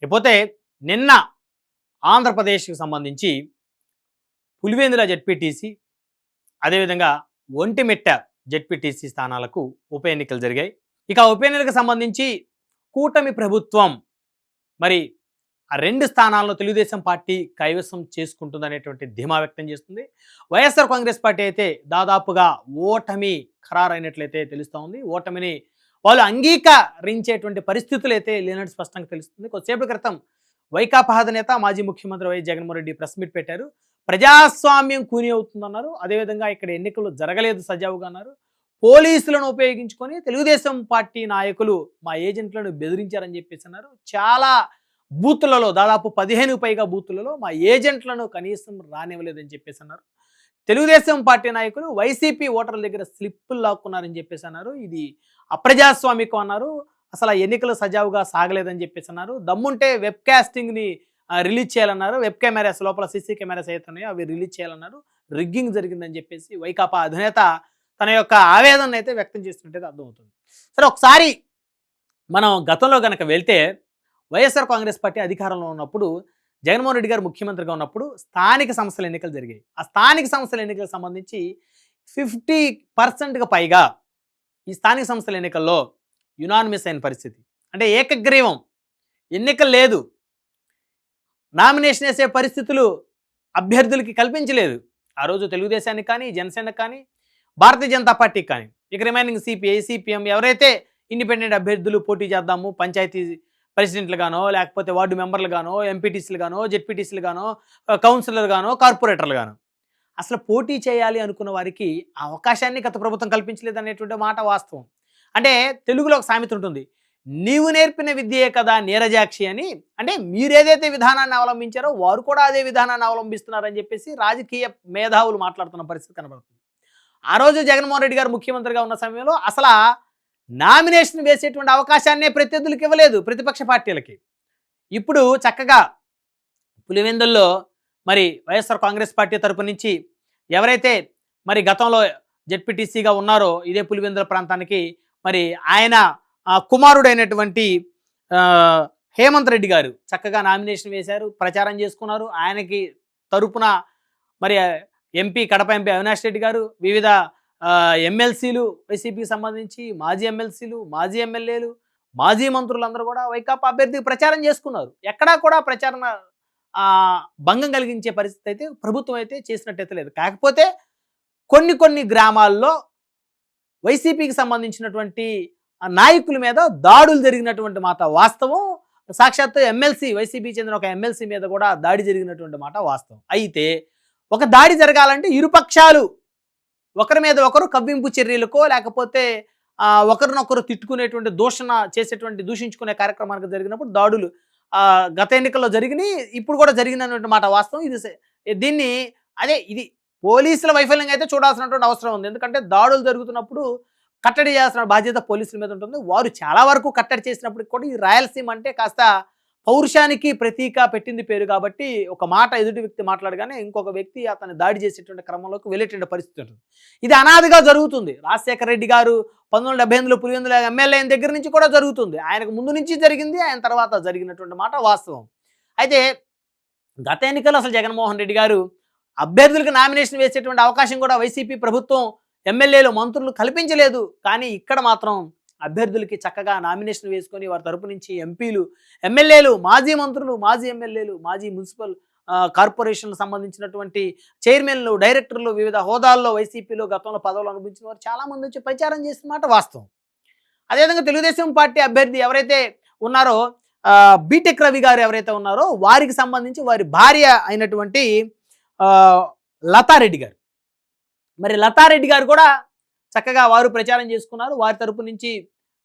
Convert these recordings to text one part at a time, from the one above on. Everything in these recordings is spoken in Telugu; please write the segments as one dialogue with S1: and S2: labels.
S1: ఇకపోతే నిన్న ఆంధ్రప్రదేశ్కి సంబంధించి పులివెందుల జెడ్పీటీసీ, అదేవిధంగా ఒంటిమిట్ట జెడ్పీటీసీ స్థానాలకు ఉప ఎన్నికలు జరిగాయి. ఇక ఉప ఎన్నికలకు సంబంధించి కూటమి ప్రభుత్వం మరి ఆ 2 స్థానాలను తెలుగుదేశం పార్టీ కైవసం చేసుకుంటుందనేటువంటి ధీమా వ్యక్తం చేస్తుంది. వైఎస్ఆర్ కాంగ్రెస్ పార్టీ అయితే దాదాపుగా ఓటమి ఖరారైనట్లయితే తెలుస్తూ ఉంది. ఓటమిని వాళ్ళు అంగీకరించేటువంటి పరిస్థితులు అయితే లేనట్టు స్పష్టంగా తెలుస్తుంది. కొద్దిసేపటి క్రితం వైకాపా అధినేత మాజీ ముఖ్యమంత్రి YS Jaganmohan Reddy press meet పెట్టారు. ప్రజాస్వామ్యం కూని అవుతుందన్నారు. అదేవిధంగా ఇక్కడ ఎన్నికలు జరగలేదు సజావుగా అన్నారు. పోలీసులను ఉపయోగించుకొని తెలుగుదేశం పార్టీ నాయకులు మా ఏజెంట్లను బెదిరించారని చెప్పేసి అన్నారు. చాలా బూతులలో దాదాపు 15 పైగా బూతులలో మా ఏజెంట్లను కనీసం రానివ్వలేదని చెప్పేసి అన్నారు. తెలుగుదేశం పార్టీ నాయకులు వైసీపీ ఓటర్ల దగ్గర స్లిప్పులు లాక్కున్నారని చెప్పేసి అన్నారు. ఇది అప్రజాస్వామికం అన్నారు. అసలు ఆ ఎన్నికలు సజావుగా సాగలేదని చెప్పేసి అన్నారు. దమ్ముంటే వెబ్ కాస్టింగ్ని రిలీజ్ చేయాలన్నారు. వెబ్ కెమెరాస్ లోపల సీసీ కెమెరాస్ అయితే ఉన్నాయో అవి రిలీజ్ చేయాలన్నారు. రిగ్గింగ్ జరిగిందని చెప్పేసి వైకాపా అధినేత తన యొక్క ఆవేదన అయితే వ్యక్తం చేస్తున్నట్టు అర్థమవుతుంది. సరే, ఒకసారి మనం గతంలో కనుక వెళ్తే వైఎస్ఆర్ కాంగ్రెస్ పార్టీ అధికారంలో ఉన్నప్పుడు జగన్మోహన్ రెడ్డి గారు ముఖ్యమంత్రిగా ఉన్నప్పుడు స్థానిక సంస్థల ఎన్నికలు జరిగాయి. ఆ స్థానిక సంస్థల ఎన్నికలకు సంబంధించి 50% పైగా ఈ స్థానిక సంస్థల ఎన్నికల్లో యునానిమస్ అయిన పరిస్థితి. అంటే ఏకగ్రీవం, ఎన్నికలు లేదు, నామినేషన్ వేసే పరిస్థితులు అభ్యర్థులకి కల్పించలేదు. ఆ రోజు తెలుగుదేశానికి కానీ, జనసేనకు కానీ, భారతీయ జనతా పార్టీకి కానీ, ఇక రిమైనింగ్ సిపిఐ, సిపిఎం ఎవరైతే ఇండిపెండెంట్ అభ్యర్థులు పోటీ చేద్దాము, పంచాయతీ ప్రెసిడెంట్లు గానో, లేకపోతే వార్డు మెంబర్లు గానో, ఎంపీటీసీలు గానో, జెడ్పీటీసీలు గానో, కౌన్సిలర్ గానో, కార్పొరేటర్లు గానో అసలు పోటీ చేయాలి అనుకున్న వారికి ఆ అవకాశాన్ని గత ప్రభుత్వం కల్పించలేదు అనేటువంటి మాట వాస్తవం. అంటే తెలుగులో ఒక సామెత ఉంటుంది, నీవు నేర్పిన విద్యే కదా నీరజాక్షి అని. అంటే మీరేదైతే విధానాన్ని అవలంబించారో వారు కూడా అదే విధానాన్ని అవలంబిస్తున్నారని చెప్పేసి రాజకీయ మేధావులు మాట్లాడుతున్న పరిస్థితి కనబడుతుంది. ఆ రోజు జగన్మోహన్ రెడ్డి గారు ముఖ్యమంత్రిగా ఉన్న సమయంలో అసలు నామినేషన్ వేసేటువంటి అవకాశాన్నే ప్రత్యర్థులకు ఇవ్వలేదు, ప్రతిపక్ష పార్టీలకి. ఇప్పుడు చక్కగా పులివెందుల్లో మరి వైఎస్ఆర్ కాంగ్రెస్ పార్టీ తరపు నుంచి ఎవరైతే మరి గతంలో జెడ్పీటీసీగా ఉన్నారో ఇదే పులివెందుల ప్రాంతానికి మరి ఆయన కుమారుడైనటువంటి హేమంత్ రెడ్డి గారు చక్కగా నామినేషన్ వేశారు, ప్రచారం చేసుకున్నారు. ఆయనకి తరపున మరి ఎంపీ, కడప ఎంపీ అవినాష్ రెడ్డి గారు, వివిధ ఎమ్మెల్సీలు, వైసీపీకి సంబంధించి మాజీ ఎమ్మెల్సీలు, మాజీ ఎమ్మెల్యేలు, మాజీ మంత్రులందరూ కూడా వైకాపా అభ్యర్థికి ప్రచారం చేసుకున్నారు. ఎక్కడా కూడా ప్రచారం భంగం కలిగించే పరిస్థితి అయితే ప్రభుత్వం అయితే చేసినట్టయితే లేదు. కాకపోతే కొన్ని గ్రామాల్లో వైసీపీకి సంబంధించినటువంటి నాయకుల మీద దాడులు జరిగినటువంటి మాట వాస్తవం. సాక్షాత్తు ఎమ్మెల్సీ, వైసీపీకి చెందిన ఒక ఎమ్మెల్సీ మీద కూడా దాడి జరిగినటువంటి మాట వాస్తవం. అయితే ఒక దాడి జరగాలంటే ఇరుపక్షాలు ఒకరి మీద ఒకరు కవ్వింపు చర్యలకో లేకపోతే ఒకరినొకరు తిట్టుకునేటువంటి దూషించుకునే కార్యక్రమానికి జరిగినప్పుడు దాడులు గత ఎన్నికల్లో జరిగినాయి, ఇప్పుడు కూడా జరిగినటువంటి మాట వాస్తవం. ఇది పోలీసుల వైఫల్యం అయితే చూడాల్సినటువంటి అవసరం ఉంది. ఎందుకంటే దాడులు జరుగుతున్నప్పుడు కట్టడి చేయాల్సిన బాధ్యత పోలీసుల మీద ఉంటుంది. వారు చాలా వరకు కట్టడి చేసినప్పటికి కూడా ఈ రాయలసీమ అంటే కాస్త పౌరుషానికి ప్రతీక పెట్టింది పేరు కాబట్టి ఒక మాట ఎదుటి వ్యక్తి మాట్లాడగానే ఇంకొక వ్యక్తి అతన్ని దాడి చేసేటువంటి క్రమంలోకి వెళ్ళేటువంటి పరిస్థితి ఉంటుంది. ఇది అనాదిగా జరుగుతుంది. రాజశేఖర రెడ్డి గారు 1978లో పులివెందుల ఎమ్మెల్యే అయిన దగ్గర నుంచి కూడా జరుగుతుంది. ఆయనకు ముందు నుంచి జరిగింది, ఆయన తర్వాత జరిగినటువంటి మాట వాస్తవం. అయితే గత ఎన్నికల్లో అసలు జగన్మోహన్ రెడ్డి గారు అభ్యర్థులకు నామినేషన్ వేసేటువంటి అవకాశం కూడా వైసీపీ ప్రభుత్వం, ఎమ్మెల్యేలు, మంత్రులు కల్పించలేదు. కానీ ఇక్కడ మాత్రం అభ్యర్థులకి చక్కగా నామినేషన్ వేసుకొని వారి తరపు నుంచి ఎంపీలు, ఎమ్మెల్యేలు, మాజీ మంత్రులు, మాజీ ఎమ్మెల్యేలు, మాజీ మున్సిపల్ కార్పొరేషన్లకు సంబంధించినటువంటి చైర్మన్లు, డైరెక్టర్లు, వివిధ హోదాల్లో వైసీపీలో గతంలో పదవులు అనుభవించిన వారు చాలామంది వచ్చి ప్రచారం చేసిన మాట వాస్తవం. అదేవిధంగా తెలుగుదేశం పార్టీ అభ్యర్థి ఎవరైతే ఉన్నారో బీటెక్ రవి గారు ఎవరైతే ఉన్నారో వారికి సంబంధించి వారి భార్య అయినటువంటి లతారెడ్డి గారు, మరి లతారెడ్డి గారు కూడా చక్కగా వారు ప్రచారం చేసుకున్నారు. వారి తరపు నుంచి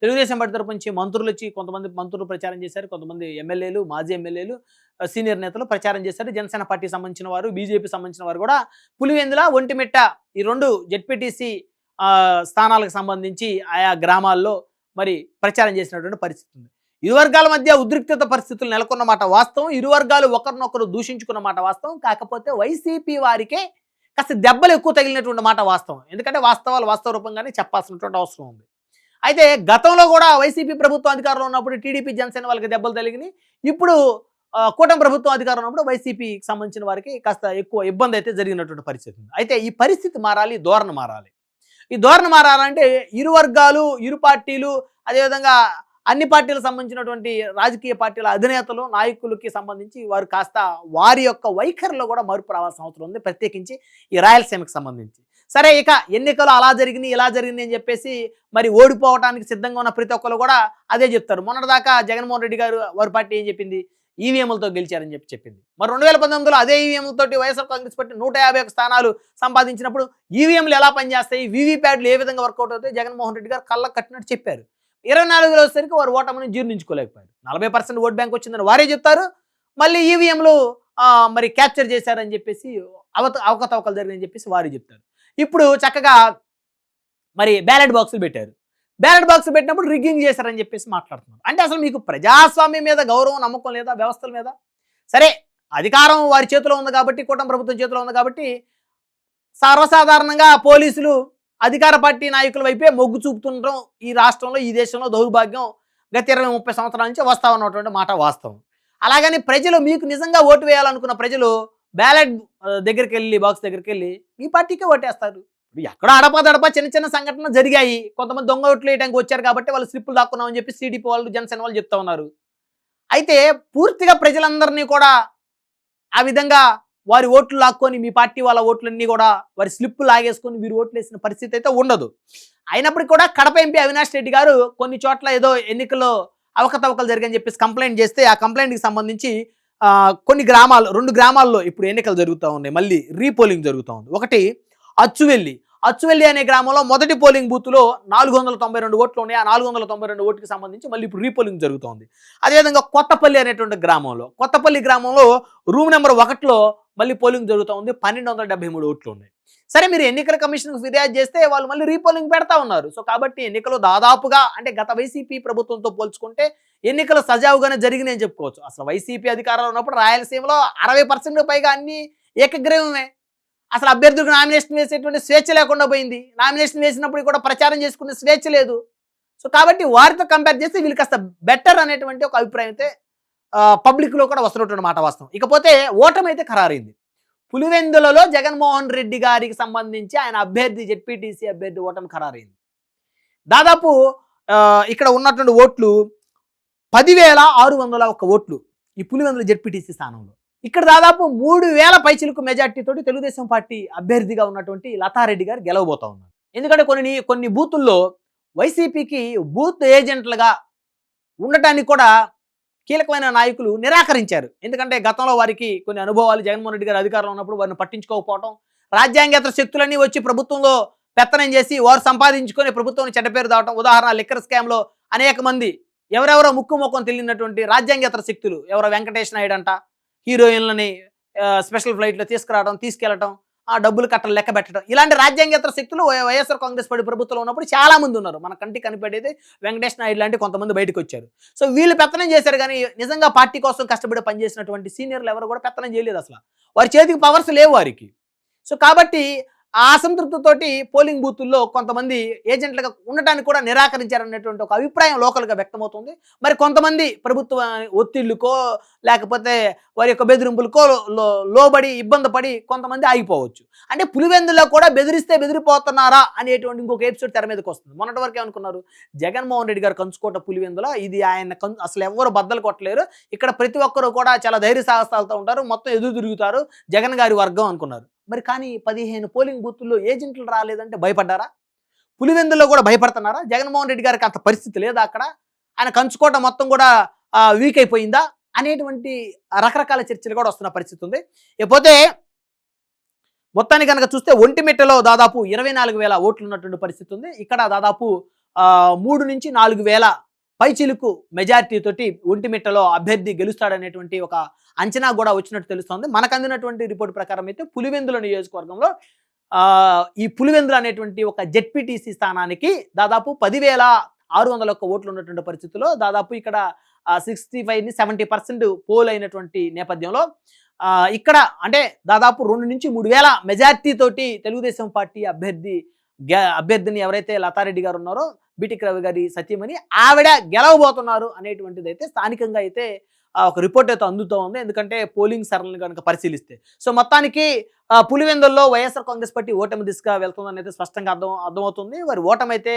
S1: తెలుగుదేశం పార్టీ తరపు నుంచి మంత్రులు వచ్చి కొంతమంది మంత్రులు ప్రచారం చేశారు, కొంతమంది ఎమ్మెల్యేలు, మాజీ ఎమ్మెల్యేలు, సీనియర్ నేతలు ప్రచారం చేశారు. జనసేన పార్టీకి సంబంధించిన వారు, బీజేపీ సంబంధించిన వారు కూడా పులివెందుల, ఒంటిమిట్ట ఈ 2 జెడ్పీటీసీ స్థానాలకు సంబంధించి ఆయా గ్రామాల్లో మరి ప్రచారం చేసినటువంటి పరిస్థితి ఉంది. ఇరు వర్గాల మధ్య ఉద్రిక్తత పరిస్థితులు నెలకొన్న మాట వాస్తవం. ఇరు వర్గాలు ఒకరినొకరు దూషించుకున్న మాట వాస్తవం. కాకపోతే వైసీపీ వారికే కాస్త దెబ్బలు ఎక్కువ తగిలినటువంటి మాట వాస్తవం. ఎందుకంటే వాస్తవాలు వాస్తవ రూపంగానే చెప్పాల్సినటువంటి అవసరం ఉంది. అయితే గతంలో కూడా వైసీపీ ప్రభుత్వం అధికారంలో ఉన్నప్పుడు టీడీపీ జనసేన వాళ్ళకి దెబ్బలు తగిలినాయి. ఇప్పుడు కూటమి ప్రభుత్వం అధికారంలో ఉన్నప్పుడు వైసీపీకి సంబంధించిన వారికి కాస్త ఎక్కువ ఇబ్బంది అయితే జరిగినటువంటి పరిస్థితి ఉంది. అయితే ఈ పరిస్థితి మారాలి, ధోరణి మారాలి. ఈ ధోరణి మారాలంటే ఇరు వర్గాలు, ఇరు పార్టీలు, అదేవిధంగా అన్ని పార్టీలకు సంబంధించినటువంటి రాజకీయ పార్టీల అధినేతలు, నాయకులకి సంబంధించి వారు కాస్త వారి యొక్క వైఖరిలో కూడా మార్పు రావాల్సిన అవసరం ఉంది, ప్రత్యేకించి ఈ రాయలసీమకి సంబంధించి. సరే, ఇక ఎన్నికలు అలా జరిగినాయి, ఇలా జరిగింది అని చెప్పేసి మరి ఓడిపోవడానికి సిద్ధంగా ఉన్న ప్రతి ఒక్కరు కూడా అదే చెప్తారు. మొన్నటిదాకా జగన్మోహన్ రెడ్డి గారు వారి పార్టీ ఏం చెప్పింది? ఈవీఎంలతో గెలిచారని చెప్పింది. మరి 2019లో అదే ఈవీఎంలతోటి వైఎస్ఆర్ కాంగ్రెస్ పార్టీ 151 స్థానాలు సంపాదించినప్పుడు ఈవీఎంలు ఎలా పనిచేస్తాయి, వీవీప్యాడ్లు ఏ విధంగా వర్కౌట్ అవుతాయి జగన్మోహన్ రెడ్డి గారు కళ్ళకు కట్టినట్టు చెప్పారు. 24లో వచ్చేసరికి వారు ఓటమిని జీర్ణించుకోలేకపోయారు. 40% ఓట్ బ్యాంక్ వచ్చిందని వారే చెప్తారు. మళ్ళీ ఈవీఎంలు మరి క్యాప్చర్ చేశారని చెప్పేసి అవకతవకలు జరిగిందని చెప్పేసి వారు చెప్తారు. ఇప్పుడు చక్కగా మరి బ్యాలెట్ బాక్సులు పెట్టారు. బ్యాలెట్ బాక్స్ పెట్టినప్పుడు రిగ్గింగ్ చేశారని చెప్పేసి మాట్లాడుతున్నారు. అంటే అసలు మీకు ప్రజాస్వామ్యం మీద గౌరవం, నమ్మకం లేదా? వ్యవస్థల మీద? సరే, అధికారం వారి చేతిలో ఉంది కాబట్టి, కూటమి ప్రభుత్వం చేతిలో ఉంది కాబట్టి సర్వసాధారణంగా పోలీసులు అధికార పార్టీ నాయకుల వైపే మొగ్గు చూపుతుండడం ఈ రాష్ట్రంలో, ఈ దేశంలో దౌర్భాగ్యం గత 20-30 సంవత్సరాల నుంచి వస్తా ఉన్నటువంటి మాట వాస్తవం. అలాగని ప్రజలు, మీకు నిజంగా ఓటు వేయాలనుకున్న ప్రజలు బ్యాలెట్ దగ్గరికి వెళ్ళి, బాక్స్ దగ్గరికి వెళ్ళి మీ పార్టీకే ఓటేస్తారు. ఎక్కడ అడపదడప చిన్న చిన్న సంఘటనలు జరిగాయి. కొంతమంది దొంగ ఓట్లు వేయడానికి వచ్చారు కాబట్టి వాళ్ళు స్లిప్పులు దాక్కున్నామని చెప్పి టీడీపీ వాళ్ళు, జనసేన వాళ్ళు చెప్తా ఉన్నారు. అయితే పూర్తిగా ప్రజలందరినీ కూడా ఆ విధంగా వారి ఓట్లు లాక్కొని మీ పార్టీ వాళ్ళ ఓట్లన్నీ కూడా వారి స్లిప్పు లాగేసుకొని వీరు ఓట్లు వేసిన పరిస్థితి అయితే ఉండదు. అయినప్పటికీ కూడా కడప ఎంపీ అవినాష్ రెడ్డి గారు కొన్ని చోట్ల ఏదో ఎన్నికల్లో అవకతవకలు జరిగాయని చెప్పేసి కంప్లైంట్ చేస్తే, ఆ కంప్లైంట్కి సంబంధించి కొన్ని గ్రామాలు, 2 గ్రామాల్లో ఇప్పుడు ఎన్నికలు జరుగుతూ ఉన్నాయి, మళ్ళీ రీపోలింగ్ జరుగుతూ ఉంది. ఒకటి అచ్చువెల్లి అనే గ్రామంలో మొదటి పోలింగ్ బూత్లో 492 ఓట్లు ఉన్నాయి. ఆ 492 ఓటుకి సంబంధించి మళ్ళీ ఇప్పుడు రీపోలింగ్ జరుగుతోంది. అదేవిధంగా కొత్తపల్లి అనేటువంటి గ్రామంలో రూమ్ నెంబర్ 1లో మళ్ళీ పోలింగ్ జరుగుతూ ఉంది. 1273 ఓట్లు ఉన్నాయి. సరే, మీరు ఎన్నికల కమిషన్కు ఫిర్యాదు చేస్తే వాళ్ళు మళ్ళీ రీపోలింగ్ పెడతా ఉన్నారు. సో కాబట్టి ఎన్నికలు దాదాపుగా, అంటే గత వైసీపీ ప్రభుత్వంతో పోల్చుకుంటే ఎన్నికలు సజావుగానే జరిగినాయని చెప్పుకోవచ్చు. అసలు వైసీపీ అధికారంలో ఉన్నప్పుడు రాయలసీమలో 60% పైగా అన్ని ఏకగ్రీవమే. అసలు అభ్యర్థులకు నామినేషన్ వేసేటువంటి స్వేచ్ఛ లేకుండా పోయింది. నామినేషన్ వేసినప్పుడు కూడా ప్రచారం చేసుకునే స్వేచ్ఛ లేదు. సో కాబట్టి వారితో కంపేర్ చేస్తే వీళ్ళు కాస్త బెటర్ అనేటువంటి ఒక అభిప్రాయం అయితే పబ్లిక్లో కూడా వస్తున్నటువంటి మాట వాస్తవం. ఇకపోతే ఓటమి అయితే ఖరారైంది. పులివెందులలో జగన్మోహన్ రెడ్డి గారికి సంబంధించి ఆయన అభ్యర్థి, జెడ్పీటీసీ అభ్యర్థి ఓటమి ఖరారైంది. దాదాపు ఇక్కడ ఉన్నటువంటి ఓట్లు 10,601 ఓట్లు ఈ పులివెందుల జెడ్పీటీసీ స్థానంలో. ఇక్కడ దాదాపు 3,000 పైచిలకు మెజార్టీతోటి తెలుగుదేశం పార్టీ అభ్యర్థిగా ఉన్నటువంటి లతారెడ్డి గారు గెలవబోతా ఉన్నారు. ఎందుకంటే కొన్ని బూతుల్లో వైసీపీకి బూత్ ఏజెంట్లుగా ఉండటానికి కూడా కీలకమైన నాయకులు నిరాకరించారు. ఎందుకంటే గతంలో వారికి కొన్ని అనుభవాలు, జగన్మోహన్ రెడ్డి గారు అధికారంలో ఉన్నప్పుడు వారిని పట్టించుకోకపోవడం, రాజ్యాంగేతర శక్తులన్నీ వచ్చి ప్రభుత్వంలో పెత్తనం చేసి వారు సంపాదించుకొని ప్రభుత్వాన్ని చెడ్డపేరు దావటం. ఉదాహరణ, లిక్కర్ స్కామ్లో అనేక మంది ఎవరెవరో ముక్కు తెలియనటువంటి రాజ్యాంగేతర శక్తులు, ఎవరో వెంకటేష్ నాయుడు అంట, హీరోయిన్లని స్పెషల్ ఫ్లైట్లో తీసుకెళ్లడం, ఆ డబ్బులు కట్టలు లెక్క పెట్టడం, ఇలాంటి రాజ్యాంగేతర శక్తులు వైఎస్ఆర్ కాంగ్రెస్ పార్టీ ప్రభుత్వంలో ఉన్నప్పుడు చాలా మంది ఉన్నారు. మన కంటికి కనిపెట్టేది వెంకటేష్ నాయుడు లాంటి కొంతమంది బయటకు వచ్చారు. సో వీళ్ళు పెత్తనం చేశారు, కానీ నిజంగా పార్టీ కోసం కష్టపడి పనిచేసినటువంటి సీనియర్లు ఎవరు కూడా పెత్తనం చేయలేదు. అసలు వారి చేతికి పవర్స్ లేవు వారికి. సో కాబట్టి ఆ అసంతృప్తితోటి పోలింగ్ బూతుల్లో కొంతమంది ఏజెంట్లుగా ఉండటానికి కూడా నిరాకరించారనేటువంటి ఒక అభిప్రాయం లోకల్గా వ్యక్తమవుతుంది. మరి కొంతమంది ప్రభుత్వ ఒత్తిళ్లకో లేకపోతే వారి యొక్క బెదిరింపులకో లోబడి ఇబ్బంది పడి కొంతమంది ఆగిపోవచ్చు. అంటే పులివెందులో కూడా బెదిరిస్తే బెదిరిపోతున్నారా అనేటువంటి ఇంకొక ఎపిసోడ్ తెర మీదకి వస్తుంది. మొన్నటి వరకు ఏమనుకున్నారు, జగన్మోహన్ రెడ్డి గారు కంచుకోట పులివెందులో ఇది ఆయన అసలు ఎవరు బద్దలు కొట్టలేరు, ఇక్కడ ప్రతి ఒక్కరు కూడా చాలా ధైర్య సాహసాలతో ఉంటారు, మొత్తం ఎదురు తిరుగుతారు జగన్ గారి వర్గం అనుకున్నారు. మరి కానీ 15 పోలింగ్ బూతుల్లో ఏజెంట్లు రాలేదంటే భయపడ్డారా? పులివెందుల్లో కూడా భయపడుతున్నారా? జగన్మోహన్ రెడ్డి గారికి అంత పరిస్థితి లేదా? అక్కడ ఆయన కంచుకోట మొత్తం కూడా వీక్ అయిపోయిందా అనేటువంటి రకరకాల చర్చలు కూడా వస్తున్న పరిస్థితి ఉంది. ఇకపోతే మొత్తాన్ని కనుక చూస్తే ఒంటిమిట్టలో దాదాపు 24,000 ఓట్లు ఉన్నటువంటి పరిస్థితి ఉంది. ఇక్కడ దాదాపు 3 నుంచి 4,000 పైచిలుకు మెజారిటీ తోటి ఒంటిమిట్టలో అభ్యర్థి గెలుస్తాడనేటువంటి ఒక అంచనా కూడా వచ్చినట్టు తెలుస్తోంది. మనకు అందినటువంటి రిపోర్ట్ ప్రకారం అయితే పులివెందుల నియోజకవర్గంలో ఈ పులివెందులు అనేటువంటి ఒక జెడ్పీటీసీ స్థానానికి దాదాపు 10,601 ఓట్లు ఉన్నటువంటి పరిస్థితుల్లో దాదాపు ఇక్కడ 65-70% పోల్ అయినటువంటి నేపథ్యంలో ఇక్కడ అంటే దాదాపు 2 నుంచి 3,000 మెజార్టీ తోటి తెలుగుదేశం పార్టీ అభ్యర్థిని ఎవరైతే లతారెడ్డి గారు ఉన్నారో బీటిక్ రవి గారి సతీమణి ఆవిడ గెలవబోతున్నారు అనేటువంటిది అయితే స్థానికంగా అయితే ఒక రిపోర్ట్ అయితే అందుతూ ఉంది. ఎందుకంటే పోలింగ్ సరళిని కనుక పరిశీలిస్తే సో మొత్తానికి పులివెందుల్లో వైఎస్ఆర్ కాంగ్రెస్ పార్టీ ఓటమి దిశగా వెళ్తుందని అయితే స్పష్టంగా అర్థమవుతుంది. వారి ఓటమి అయితే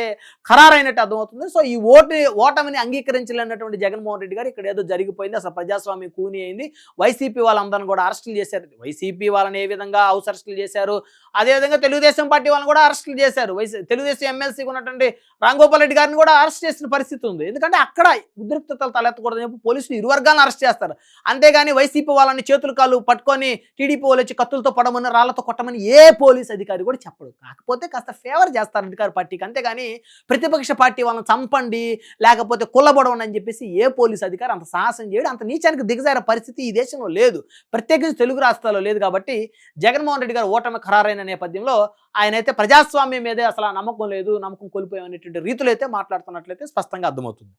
S1: ఖరారైనట్టు అర్థమవుతుంది. సో ఈ ఓటమిని అంగీకరించలేనటువంటి జగన్మోహన్ రెడ్డి గారు ఇక్కడ ఏదో జరిగిపోయింది, అసలు ప్రజాస్వామ్యం కూని అయింది, వైసీపీ వాళ్ళందరిని కూడా అరెస్టులు చేశారు. వైసీపీ వాళ్ళని ఏ విధంగా హౌస్ అరెస్టులు చేశారు, అదేవిధంగా తెలుగుదేశం పార్టీ వాళ్ళని కూడా అరెస్టులు చేశారు. తెలుగుదేశం ఎమ్మెల్సీగా ఉన్నటువంటి రాంగోపాల్ రెడ్డి గారిని కూడా అరెస్ట్ చేసిన పరిస్థితి ఉంది. ఎందుకంటే అక్కడ ఉద్రిక్తతలు తలెత్తకూడదని చెప్పి పోలీసులు ఇరు వర్గాలను అరెస్ట్ చేస్తారు. అంతేగాని వైసీపీ వాళ్ళని చేతులు కాళ్ళు పట్టుకొని టీడీపీ వాళ్ళు వచ్చి కత్తులతో పడమని రాళ్లతో కొట్టమని ఏ పోలీస్ అధికారి కూడా చెప్పడు. కాకపోతే కాస్త ఫేవర్ చేస్తారు అధికార పార్టీకి, అంతేగాని ప్రతిపక్ష పార్టీ వాళ్ళని చంపండి లేకపోతే కుల్లబొడవండి అని చెప్పేసి ఏ పోలీస్ అధికారి అంత సాహసం చేయడు. అంత నీచానికి దిగజారే పరిస్థితి ఈ దేశంలో లేదు, ప్రత్యేకించి తెలుగు రాష్ట్రాల్లో లేదు. కాబట్టి జగన్మోహన్ రెడ్డి గారు ఓటమి ఖరారైన నేపథ్యంలో ఆయన అయితే ప్రజాస్వామ్యం మీదే అసలు నమ్మకం లేదు, నమ్మకం కోల్పోయామనేటువంటి రీతులు అయితే మాట్లాడుతున్నట్లయితే స్పష్టంగా అర్థమవుతుంది.